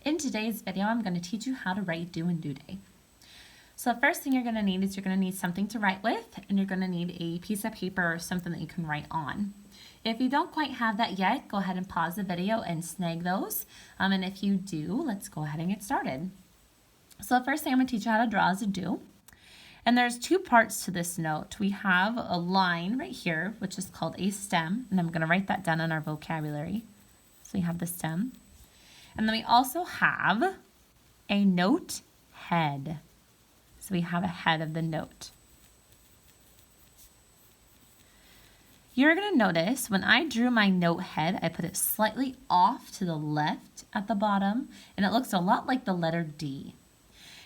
In today's video, I'm going to teach you how to write do and due day. So the first thing you're going to need is you're going to need something to write with, and you're going to need a piece of paper or something that you can write on. If you don't quite have that yet, go ahead and pause the video and snag those. And if you do, let's go ahead and get started. So the first thing I'm going to teach you how to draw is a do. And there's two parts to this note. We have a line right here, which is called a stem, and I'm going to write that down in our vocabulary. So we have the stem. And then we also have a note head. So we have a head of the note. You're going to notice when I drew my note head, I put it slightly off to the left at the bottom, and it looks a lot like the letter D.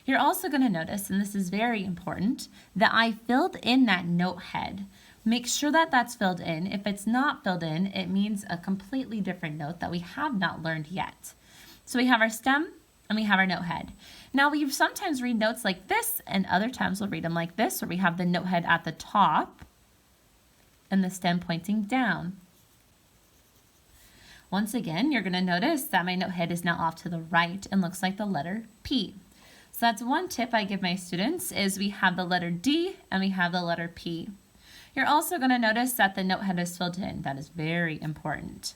You're also going to notice, and this is very important, that I filled in that note head. Make sure that that's filled in. If it's not filled in, it means a completely different note that we have not learned yet. So we have our stem and we have our note head. Now we sometimes read notes like this, and other times we'll read them like this, where we have the note head at the top and the stem pointing down. Once again, you're going to notice that my note head is now off to the right and looks like the letter P. So that's one tip I give my students, is we have the letter D and we have the letter P. You're also going to notice that the note head is filled in. That is very important.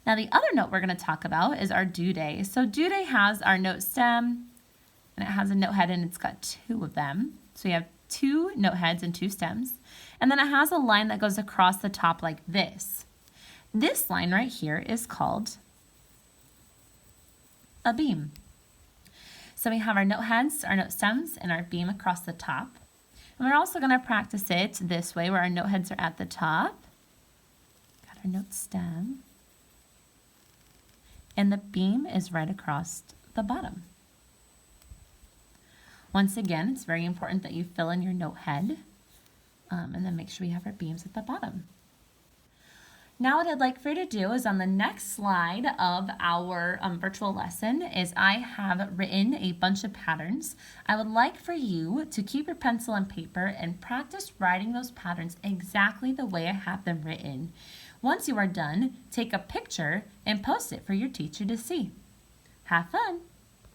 Now the other note we're going to talk about is our due day. So due day has our note stem, and it has a note head, and it's got two of them. So we have two note heads and two stems. And then it has a line that goes across the top like this. This line right here is called a beam. So we have our note heads, our note stems, and our beam across the top. And we're also going to practice it this way, where our note heads are at the top. Got our note stem. And the beam is right across the bottom. Once again, it's very important that you fill in your note head, and then make sure we have our beams at the bottom. Now what I'd like for you to do is, on the next slide of our virtual lesson, is I have written a bunch of patterns. I would like for you to keep your pencil and paper and practice writing those patterns exactly the way I have them written. Once you are done, take a picture and post it for your teacher to see. Have fun!